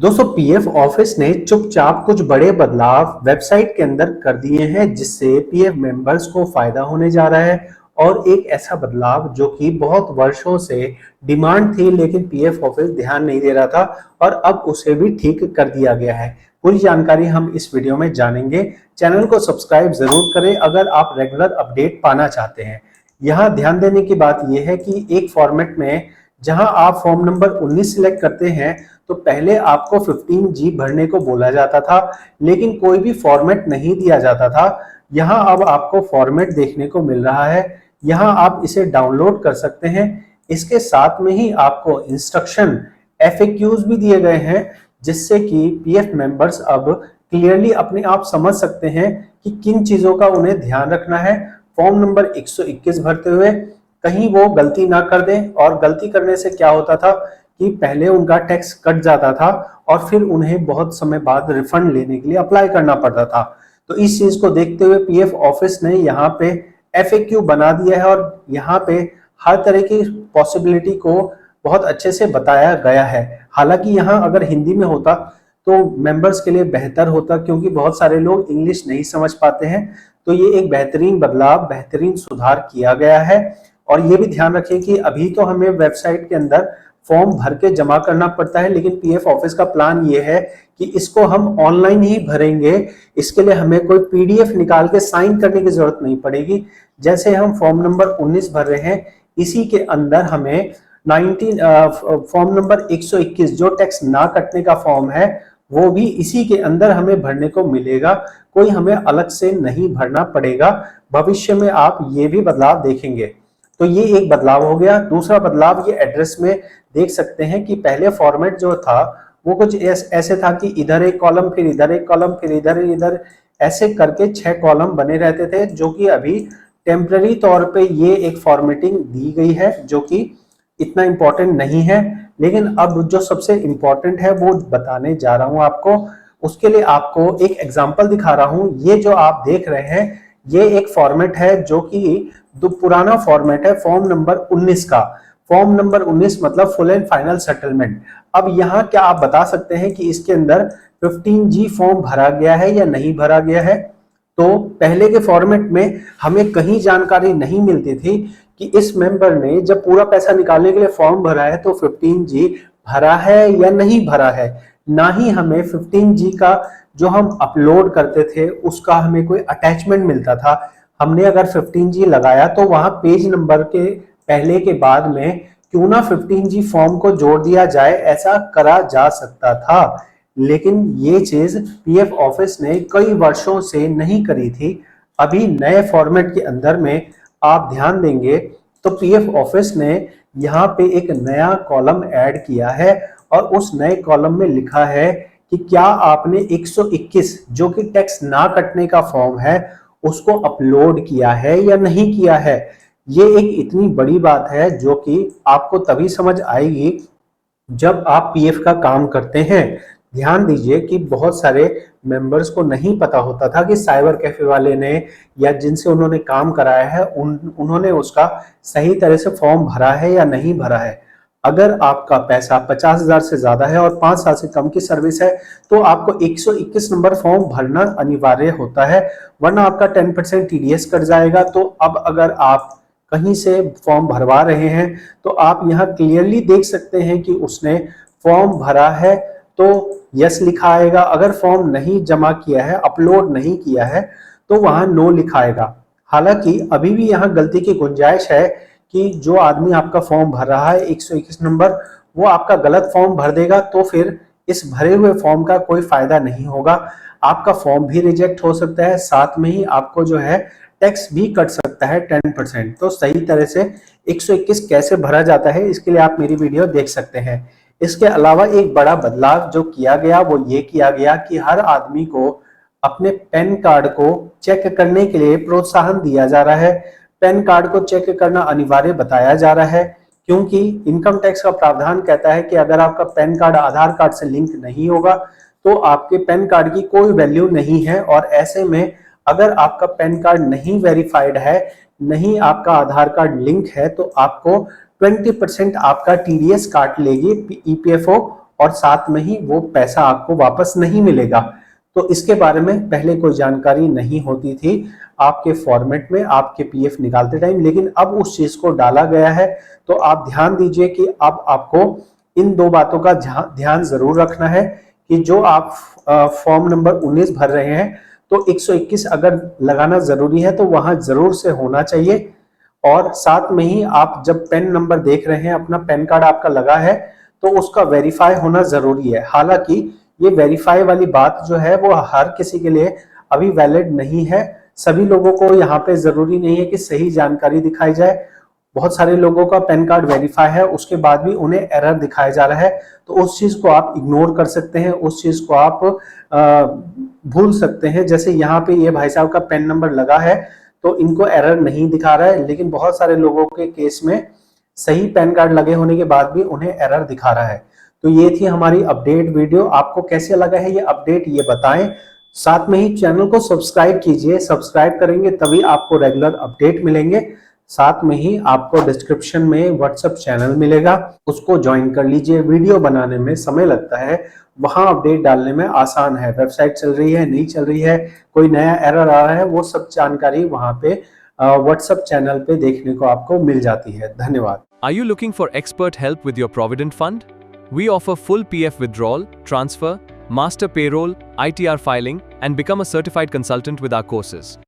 दोस्तों PF office ने चुपचाप कुछ बड़े बदलाव वेबसाइट के अंदर कर दिए हैं जिससे पीएफ मेंबर्स को फायदा होने जा रहा है। और एक ऐसा बदलाव जो कि बहुत वर्षों से डिमांड थी लेकिन पीएफ ऑफिस ध्यान नहीं दे रहा था और अब उसे भी ठीक कर दिया गया है। पूरी जानकारी हम इस वीडियो में जानेंगे। चैनल को सब्सक्राइब जरूर करें अगर आप रेगुलर अपडेट पाना चाहते हैं। यहाँ ध्यान देने की बात यह है कि एक फॉर्मेट में जहां आप फॉर्म नंबर 19 सिलेक्ट करते हैं तो पहले आपको 15G भरने को बोला जाता था लेकिन कोई भी फॉर्मेट नहीं दिया जाता था। यहाँ अब आपको फॉर्मेट देखने को मिल रहा है। यहाँ आप इसे डाउनलोड कर सकते हैं। इसके साथ में ही आपको इंस्ट्रक्शन FAQs भी दिए गए हैं जिससे कि पीएफ मेंबर्स अब क्लियरली अपने आप समझ सकते हैं कि किन चीजों का उन्हें ध्यान रखना है। फॉर्म नंबर 121 भरते हुए कहीं वो गलती ना कर दें। और गलती करने से क्या होता था कि पहले उनका टैक्स कट जाता था और फिर उन्हें बहुत समय बाद रिफंड लेने के लिए अप्लाई करना पड़ता था। तो इस चीज को देखते हुए पीएफ ऑफिस ने यहाँ पे FAQ बना दिया है और यहाँ पे हर तरह की पॉसिबिलिटी को बहुत अच्छे से बताया गया है। हालांकि यहाँ अगर हिंदी में होता तो मेंबर्स के लिए बेहतर होता क्योंकि बहुत सारे लोग इंग्लिश नहीं समझ पाते हैं। तो ये एक बेहतरीन बदलाव, बेहतरीन सुधार किया गया है। और ये भी ध्यान रखें कि अभी तो हमें वेबसाइट के अंदर फॉर्म भर के जमा करना पड़ता है लेकिन पीएफ ऑफिस का प्लान ये है कि इसको हम ऑनलाइन ही भरेंगे। इसके लिए हमें कोई PDF निकाल के साइन करने की जरूरत नहीं पड़ेगी। जैसे हम फॉर्म नंबर 19 भर रहे हैं इसी के अंदर हमें फॉर्म नंबर 121 जो टैक्स ना कटने का फॉर्म है वो भी इसी के अंदर हमें भरने को मिलेगा। कोई हमें अलग से नहीं भरना पड़ेगा। भविष्य में आप ये भी बदलाव देखेंगे। तो ये एक बदलाव हो गया। दूसरा बदलाव ये एड्रेस में देख सकते हैं कि पहले फॉर्मेट जो था वो कुछ ऐसे था कि इधर एक कॉलम फिर इधर एक कॉलम फिर इधर ऐसे करके 6 कॉलम बने रहते थे जो कि अभी टेम्पररी तौर पे ये एक फॉर्मेटिंग दी गई है जो कि इतना इंपॉर्टेंट नहीं है। लेकिन अब जो सबसे इंपॉर्टेंट है वो बताने जा रहा हूं आपको। उसके लिए आपको एक एग्जांपल दिखा रहा हूं। ये जो आप देख रहे हैं ये एक फॉर्मेट है जो कि पुराना फॉर्मेट है फॉर्म नंबर 19 का। फॉर्म नंबर 19 मतलब फुल एंड फाइनल सेटलमेंट। अब यहाँ क्या आप बता सकते हैं कि इसके अंदर 15G फॉर्म भरा गया है या नहीं भरा गया है? तो पहले के फॉर्मेट में हमें कहीं जानकारी नहीं मिलती थी कि इस मेंबर ने जब पूरा पैसा निकालने के लिए फॉर्म भरा है तो 15G भरा है या नहीं भरा है। ना ही हमें 15G का जो हम अपलोड करते थे उसका हमें कोई अटैचमेंट मिलता था। हमने अगर 15G लगाया तो वहां पेज नंबर के पहले के बाद में क्यों ना 15G फॉर्म को जोड़ दिया जाए, ऐसा करा जा सकता था। लेकिन ये चीज पीएफ ऑफिस ने कई वर्षों से नहीं करी थी। अभी नए फॉर्मेट के अंदर में आप ध्यान देंगे तो पीएफ ऑफिस ने यहाँ पे एक नया कॉलम ऐड किया है और उस नए कॉलम में लिखा है कि क्या आपने 121 जो कि टैक्स ना कटने का फॉर्म है उसको अपलोड किया है या नहीं किया है। ये एक इतनी बड़ी बात है जो कि आपको तभी समझ आएगी जब आप पीएफ का काम करते हैं। ध्यान दीजिए कि बहुत सारे मेंबर्स को नहीं पता होता था कि साइबर कैफे वाले ने या जिनसे उन्होंने काम कराया है उन्होंने उसका सही तरह से फॉर्म भरा है या नहीं भरा है। अगर आपका पैसा 50,000 से ज्यादा है और 5 साल से कम की सर्विस है तो आपको 121 नंबर फॉर्म भरना अनिवार्य होता है, वरना आपका 10% TDS कट जाएगा। तो अब अगर आप कहीं से फॉर्म भरवा रहे हैं तो आप यहाँ क्लियरली देख सकते हैं कि उसने फॉर्म भरा है तो यस लिखा आएगा। अगर फॉर्म नहीं जमा किया है, अपलोड नहीं किया है तो वहां नो लिखा आएगा। हालांकि अभी भी यहाँ गलती की गुंजाइश है कि जो आदमी आपका फॉर्म भर रहा है 121 नंबर वो आपका गलत फॉर्म भर देगा तो फिर इस भरे हुए फॉर्म का कोई फायदा नहीं होगा। आपका फॉर्म भी रिजेक्ट हो सकता है, साथ में ही आपको जो है टैक्स भी कट सकता है 10%। तो सही तरह से 121 कैसे भरा जाता है इसके लिए आप मेरी वीडियो देख सकते हैं। इसके अलावा एक बड़ा बदलाव जो किया गया वो ये किया गया कि हर आदमी को अपने पैन कार्ड को चेक करने के लिए प्रोत्साहन दिया जा रहा है। पैन कार्ड को चेक करना अनिवार्य बताया जा रहा है क्योंकि इनकम टैक्स का प्रावधान कहता है कि अगर आपका पैन कार्ड आधार कार्ड से लिंक नहीं होगा तो आपके पैन कार्ड की कोई वैल्यू नहीं है। और ऐसे में अगर आपका पैन कार्ड नहीं वेरीफाइड है, नहीं आपका आधार कार्ड लिंक है तो आपको 20% आपका TDS काट लेगी EPFO और साथ में ही वो पैसा आपको वापस नहीं मिलेगा। तो इसके बारे में पहले कोई जानकारी नहीं होती थी आपके फॉर्मेट में आपके पीएफ निकालते टाइम, लेकिन अब उस चीज को डाला गया है। तो आप ध्यान दीजिए कि अब आपको इन दो बातों का ध्यान जरूर रखना है कि जो आप फॉर्म नंबर 19 भर रहे हैं तो 121 अगर लगाना जरूरी है तो वहां जरूर से होना चाहिए। और साथ में ही आप जब पेन नंबर देख रहे हैं, अपना पैन कार्ड आपका लगा है तो उसका वेरीफाई होना जरूरी है। हालांकि ये वेरीफाई वाली बात जो है वो हर किसी के लिए अभी वैलिड नहीं है। सभी लोगों को यहाँ पे जरूरी नहीं है कि सही जानकारी दिखाई जाए। बहुत सारे लोगों का पैन कार्ड वेरीफाई है, उसके बाद भी उन्हें एरर दिखाया जा रहा है। तो उस चीज को आप इग्नोर कर सकते हैं, उस चीज को आप भूल सकते हैं। जैसे यहाँ पे ये भाई साहब का पैन नंबर लगा है तो इनको एरर नहीं दिखा रहा है, लेकिन बहुत सारे लोगों के केस में सही पैन कार्ड लगे होने के बाद भी उन्हें एरर दिखा रहा है। तो ये थी हमारी अपडेट वीडियो। आपको कैसे लगा है ये अपडेट, ये बताएं। साथ में ही चैनल को सब्सक्राइब कीजिए, सब्सक्राइब करेंगे तभी आपको रेगुलर अपडेट मिलेंगे। साथ में ही आपको डिस्क्रिप्शन में व्हाट्सएप चैनल मिलेगा, उसको ज्वाइन कर लीजिए। वीडियो बनाने में समय लगता है, वहां अपडेट डालने में आसान है। वेबसाइट चल रही है, नहीं चल रही है, कोई नया एरर आ रहा है, वो सब जानकारी वहां पे व्हाट्सएप चैनल पे देखने को आपको मिल जाती है। धन्यवाद। Are you looking for expert help with your Provident Fund? We offer full PF withdrawal, transfer, master payroll, ITR filing, and become a certified consultant with our courses.